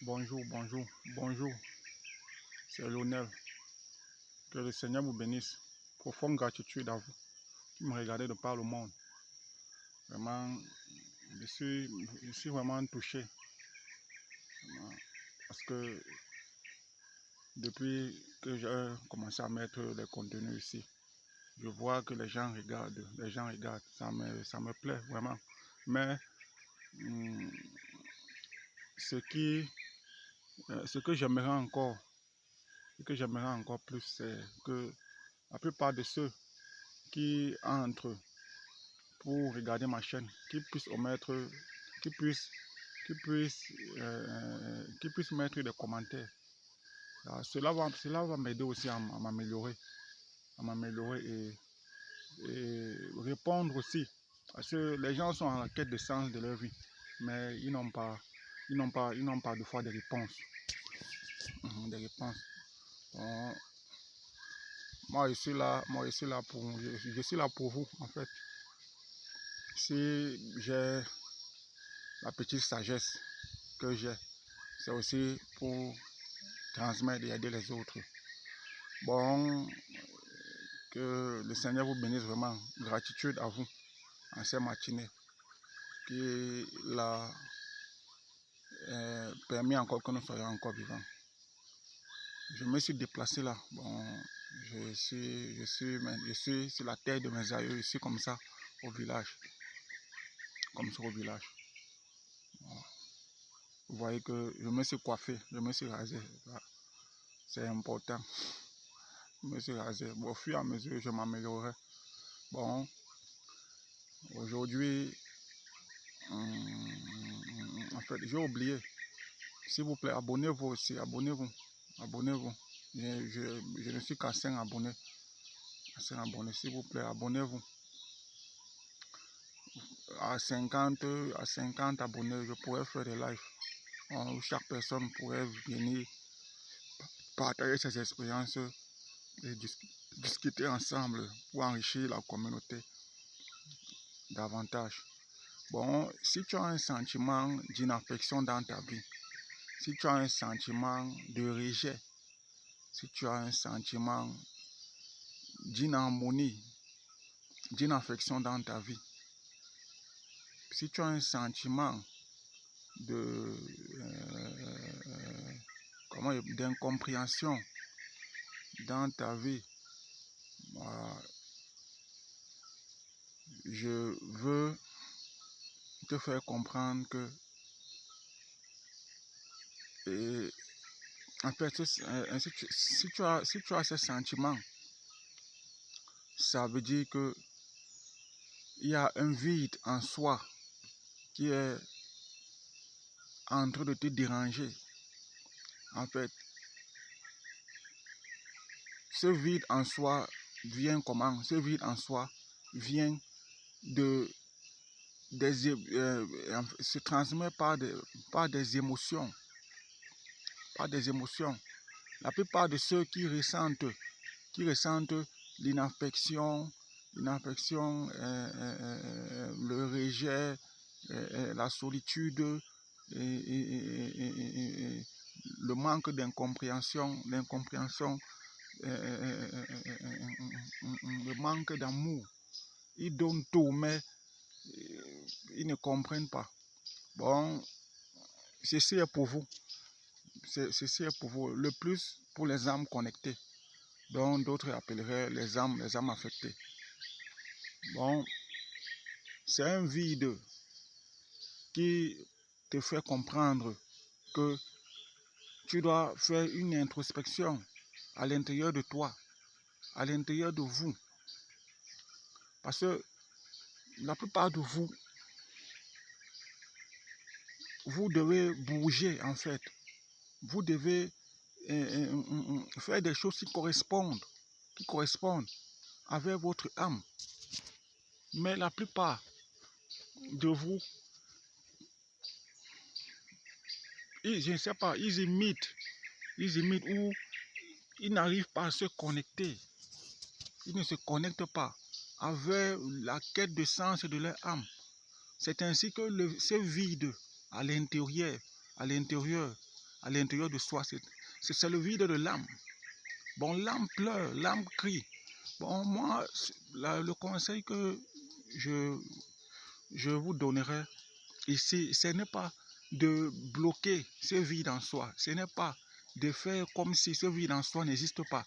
Bonjour, bonjour, bonjour. C'est Lionel. Que le Seigneur vous bénisse. Profonde gratitude à vous qui me regardez de par le monde. Vraiment, je suis vraiment touché. Vraiment, parce que depuis que j'ai commencé à mettre les contenus ici, je vois que les gens regardent. Ça me plaît vraiment. Mais ce que j'aimerais encore, plus, c'est que la plupart de ceux qui entrent pour regarder ma chaîne, qui puissent mettre des commentaires. Alors, cela va m'aider aussi à m'améliorer, et répondre aussi. Parce que les gens sont en quête de sens de leur vie, mais ils n'ont pas de fois des réponses. Bon, moi je suis là pour vous en fait. Si j'ai la petite sagesse que j'ai, c'est aussi pour transmettre et aider les autres. Bon, que le Seigneur vous bénisse vraiment. Gratitude à vous en ces matinées qui l'a permis encore que nous soyons encore vivants. Je me suis déplacé là. Bon, je suis sur la terre de mes aïeux, je suis comme ça au village. Bon. Vous voyez que je me suis coiffé, je me suis rasé. C'est important. Je me suis rasé. Bon, au fur et à mesure, je m'améliorerai. Bon, aujourd'hui, en fait, j'ai oublié. S'il vous plaît, abonnez-vous aussi, abonnez-vous. Je ne suis qu'à 5 abonnés. S'il vous plaît, abonnez-vous. À 50 abonnés, je pourrais faire des lives où chaque personne pourrait venir partager ses expériences et discuter ensemble pour enrichir la communauté davantage. Bon, si tu as un sentiment d'inaffection dans ta vie, si tu as un sentiment de rejet, si tu as un sentiment d'inharmonie, d'inaffection dans ta vie, si tu as un sentiment d'incompréhension dans ta vie, je veux te faire comprendre que en fait, si tu as ces sentiments, ça veut dire que il y a un vide en soi qui est en train de te déranger. En fait, ce vide en soi vient comment? Ce vide en soi vient se transmet par des émotions. La plupart de ceux qui ressentent l'inaffection, le rejet, la solitude, le manque d'incompréhension, le manque d'amour. Ils donnent tout, mais ils ne comprennent pas. Bon, ceci est pour vous. Le plus pour les âmes connectées, dont d'autres appelleraient les âmes affectées. Bon, c'est un vide qui te fait comprendre que tu dois faire une introspection à l'intérieur de toi, à l'intérieur de vous. Parce que la plupart de vous, vous devez bouger en fait. Vous devez faire des choses qui correspondent avec votre âme. Mais la plupart de vous, je ne sais pas, ils imitent ou ils n'arrivent pas à se connecter. Ils ne se connectent pas avec la quête de sens de leur âme. C'est ainsi que ce vide à l'intérieur à l'intérieur de soi. C'est le vide de l'âme. Bon, l'âme pleure, l'âme crie. Bon, moi, le conseil que je vous donnerai ici, ce n'est pas de bloquer ce vide en soi. Ce n'est pas de faire comme si ce vide en soi n'existe pas.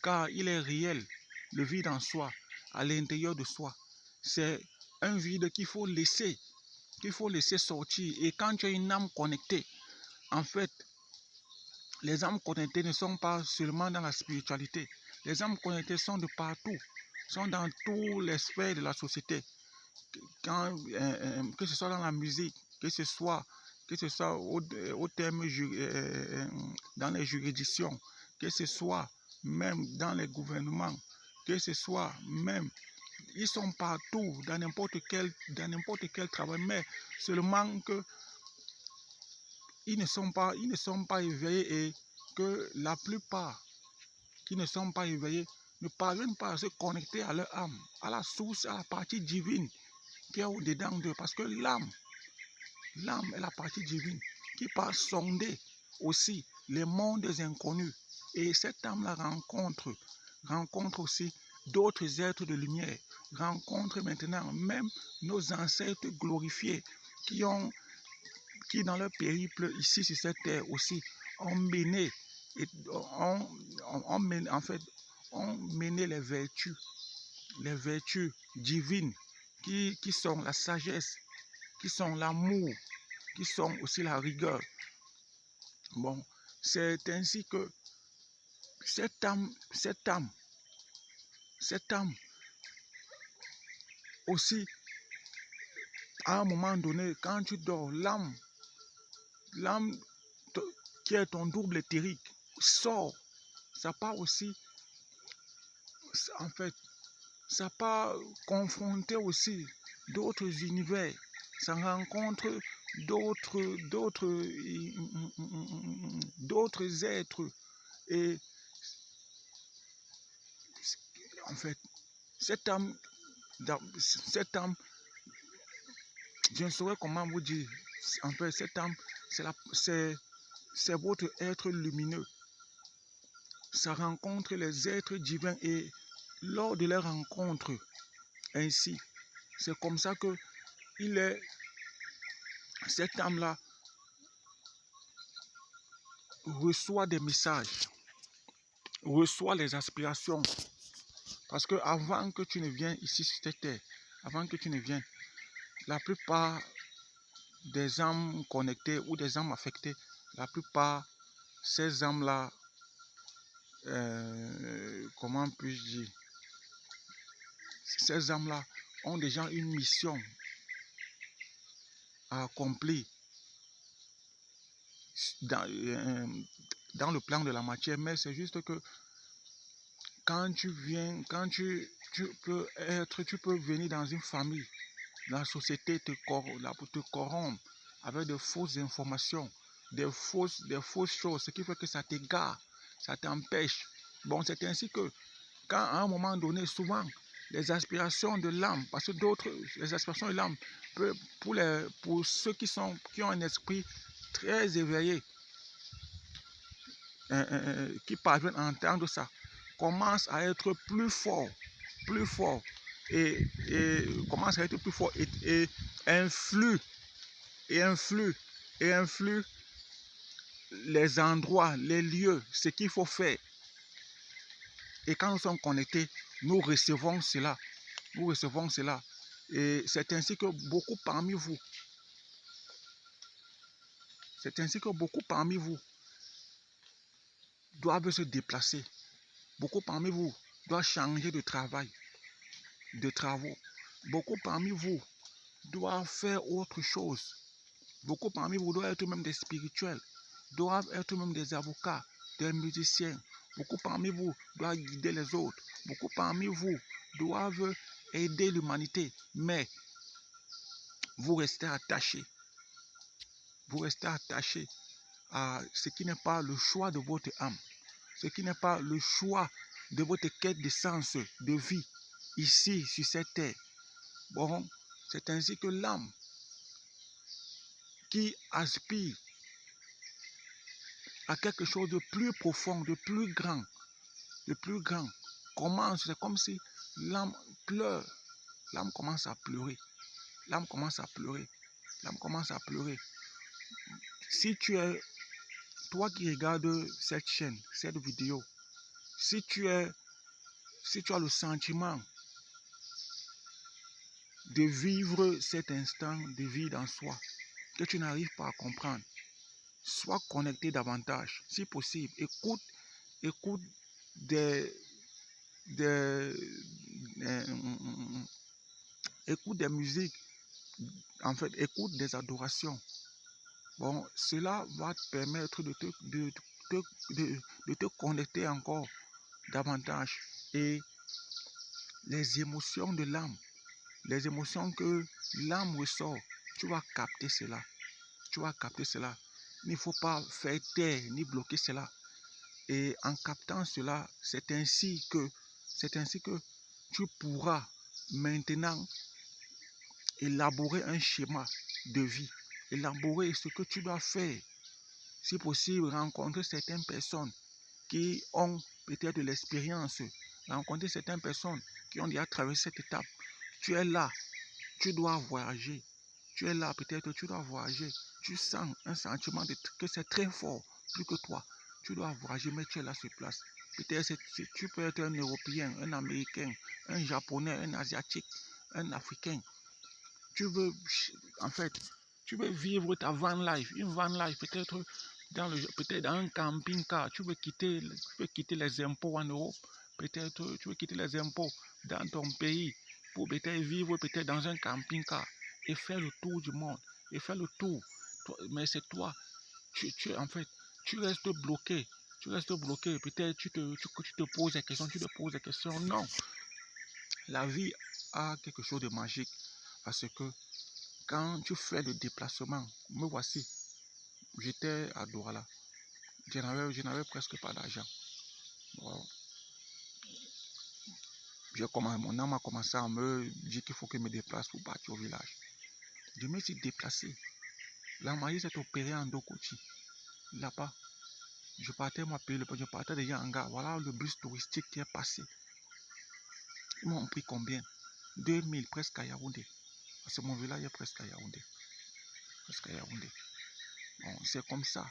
Car il est réel, le vide en soi, à l'intérieur de soi. C'est un vide qu'il faut laisser sortir. Et quand tu as une âme connectée, en fait, les âmes connectées ne sont pas seulement dans la spiritualité. Les âmes connectées sont de partout, sont dans tous les sphères de la société. Que ce soit dans la musique, que ce soit au terme dans les juridictions, que ce soit même dans les gouvernements, que ce soit même, ils sont partout, dans n'importe quel travail, mais seulement que ils ne sont pas éveillés et que la plupart qui ne sont pas éveillés ne parviennent pas à se connecter à leur âme, à la source, à la partie divine qui est au-dedans d'eux. Parce que l'âme est la partie divine qui part sonder aussi les mondes inconnus. Et cette âme-là rencontre aussi d'autres êtres de lumière, rencontre maintenant même nos ancêtres glorifiés qui dans leur périple ici sur cette terre aussi ont mené, ont mené les vertus divines qui sont la sagesse, qui sont l'amour, qui sont aussi la rigueur. Bon, c'est ainsi que cette âme aussi, à un moment donné, quand tu dors, l'âme qui est ton double éthérique sort. Ça part aussi, en fait, ça part confronter aussi d'autres univers. Ça rencontre d'autres êtres. Et en fait, cette âme, je ne saurais comment vous dire. En fait, cette âme, c'est votre être lumineux. Ça rencontre les êtres divins et lors de leur rencontre, ainsi, c'est comme ça que cette âme-là reçoit des messages, reçoit les aspirations. Parce que avant que tu ne viennes ici sur cette terre, avant que tu ne viennes, la plupart des âmes connectées ou des âmes affectées, la plupart, ces âmes-là, comment puis-je dire, ces âmes-là ont déjà une mission à accomplir dans le plan de la matière, mais c'est juste que quand tu viens, tu peux venir dans une famille, la société te corrompt avec de fausses informations, des fausses choses, ce qui fait que ça t'égare, ça t'empêche. Bon, c'est ainsi que quand à un moment donné, souvent, les aspirations de l'âme, parce que les aspirations de l'âme, pour ceux qui ont un esprit très éveillé, qui parviennent à entendre ça, commence à être plus fort, et commence à être plus fort et influe les endroits, les lieux, ce qu'il faut faire. Et quand nous sommes connectés, nous recevons cela. Et c'est ainsi que beaucoup parmi vous doivent se déplacer. Beaucoup parmi vous doivent changer de travaux. Beaucoup parmi vous doivent faire autre chose. Beaucoup parmi vous doivent être même des spirituels, doivent être même des avocats, des musiciens. Beaucoup parmi vous doivent guider les autres. Beaucoup parmi vous doivent aider l'humanité. Mais vous restez attachés. Vous restez attachés à ce qui n'est pas le choix de votre âme. Ce qui n'est pas le choix de votre quête de sens, de vie, ici, sur cette terre. Bon, c'est ainsi que l'âme qui aspire à quelque chose de plus profond, de plus grand, de plus grand. Commence, c'est comme si l'âme pleure, l'âme commence à pleurer, l'âme commence à pleurer, l'âme commence à pleurer. Si tu es, toi qui regardes cette chaîne, cette vidéo, si tu as le sentiment de vivre cet instant de vie dans soi, que tu n'arrives pas à comprendre, sois connecté davantage, si possible. Écoute des, des, écoute des musiques, en fait, écoute des adorations. Bon, cela va te permettre de te connecter encore davantage. Et les émotions de l'âme, les émotions que l'âme ressort, tu vas capter cela. Tu vas capter cela. Il ne faut pas faire taire ni bloquer cela. Et en captant cela, c'est ainsi que tu pourras maintenant élaborer un schéma de vie, élaborer ce que tu dois faire. Si possible, rencontrer certaines personnes qui ont peut-être de l'expérience, rencontrer certaines personnes qui ont déjà traversé cette étape. Tu es là, tu dois voyager. Tu es là, peut-être tu dois voyager. Tu sens un sentiment que c'est très fort, plus que toi. Tu dois voyager, mais tu es là sur place. Peut-être tu peux être un Européen, un Américain, un Japonais, un Asiatique, un Africain. Tu veux, en fait, tu veux vivre ta van life, une van life, peut-être dans un camping-car. Tu veux quitter les impôts en Europe. Peut-être tu veux quitter les impôts dans ton pays pour peut-être vivre peut-être dans un camping-car et faire le tour du monde. Et faire le tour. Mais c'est toi, en fait, tu restes bloqué. Tu restes bloqué. Peut-être tu te poses des questions, tu te poses des questions. Non. La vie a quelque chose de magique parce que quand tu fais le déplacement, me voici, j'étais à Douala. Je n'avais presque pas d'argent. Bon, mon âme a commencé à me dire qu'il faut que je me déplace pour partir au village. Je me suis déplacé. La magie s'est opérée en Dokoti. Là-bas, je partais je partais déjà en gare. Voilà le bus touristique qui est passé. Ils m'ont pris combien? 2000 presque à Yaoundé. Parce que mon village est presque à Yaoundé. Presque à Yaoundé. Bon, c'est comme ça.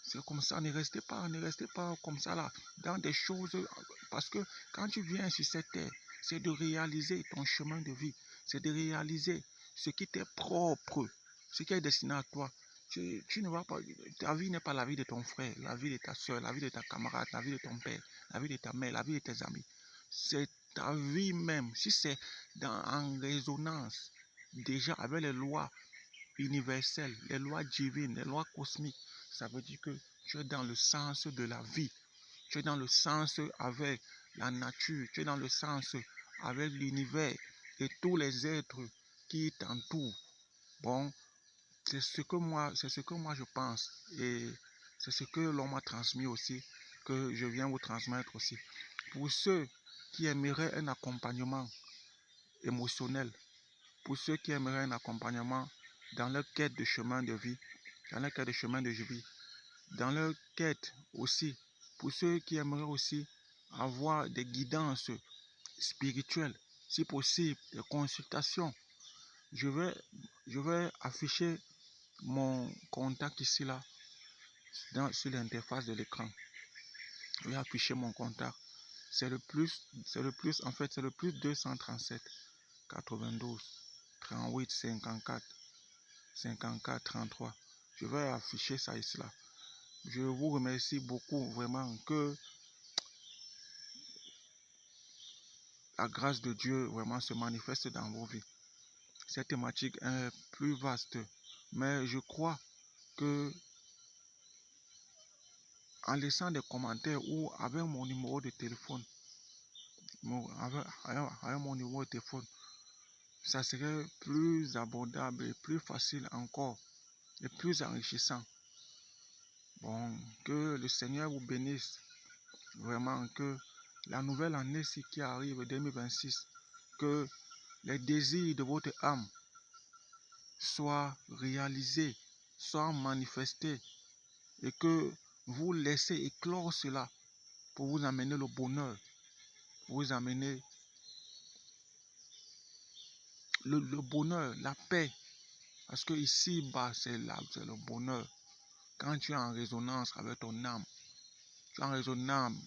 C'est comme ça, ne restez pas comme ça là, dans des choses, parce que quand tu viens sur cette terre, c'est de réaliser ton chemin de vie, c'est de réaliser ce qui t'est propre, ce qui est destiné à toi. Tu ne vas pas, ta vie n'est pas la vie de ton frère, la vie de ta soeur, la vie de ta camarade, la vie de ton père, la vie de ta mère, la vie de tes amis. C'est ta vie même, si c'est en résonance déjà avec les lois universelles, les lois divines, les lois cosmiques, ça veut dire que tu es dans le sens de la vie. Tu es dans le sens avec la nature. Tu es dans le sens avec l'univers et tous les êtres qui t'entourent. Bon, c'est ce que moi je pense. Et c'est ce que l'on m'a transmis aussi, que je viens vous transmettre aussi. Pour ceux qui aimeraient un accompagnement émotionnel, pour ceux qui aimeraient un accompagnement dans leur quête de chemin de vie, dans leur quête de chemin de vie, dans leur quête aussi, pour ceux qui aimeraient aussi avoir des guidances spirituelles, si possible, des consultations, je vais afficher mon contact ici là, sur l'interface de l'écran. Je vais afficher mon contact. C'est le plus, en fait, c'est le plus 237 92 38 54 33. Je vais afficher ça ici là. Je vous remercie beaucoup, vraiment, que la grâce de Dieu vraiment se manifeste dans vos vies. Cette thématique est plus vaste, mais je crois que en laissant des commentaires ou avec mon numéro de téléphone, avec mon numéro de téléphone, ça serait plus abordable et plus facile encore et plus enrichissant. Bon, que le Seigneur vous bénisse. Vraiment, que la nouvelle année qui arrive, 2026, que les désirs de votre âme soient réalisés soit manifesté et que vous laissez éclore cela pour vous amener le bonheur, pour vous amener le bonheur, la paix. Parce que ici-bas, c'est le bonheur. Quand tu es en résonance avec ton âme, tu es en résonance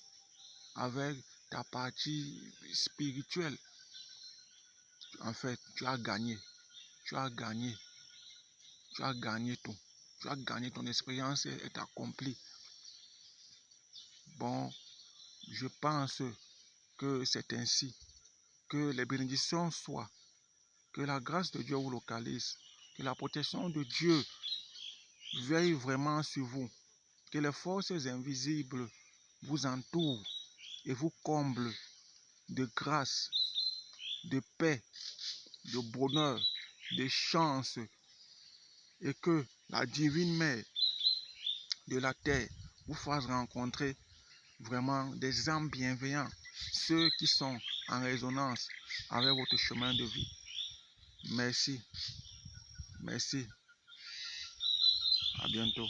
avec ta partie spirituelle, en fait, tu as gagné. Tu as gagné. Tu as gagné tout. Tu as gagné, ton expérience est accomplie. Bon, je pense que c'est ainsi. Que les bénédictions soient. Que la grâce de Dieu vous localise. Que la protection de Dieu veille vraiment sur vous. Que les forces invisibles vous entourent et vous comblent de grâce, de paix, de bonheur, de chance. Et que la divine mère de la terre vous fasse rencontrer vraiment des âmes bienveillants, ceux qui sont en résonance avec votre chemin de vie. Merci. Merci. À bientôt.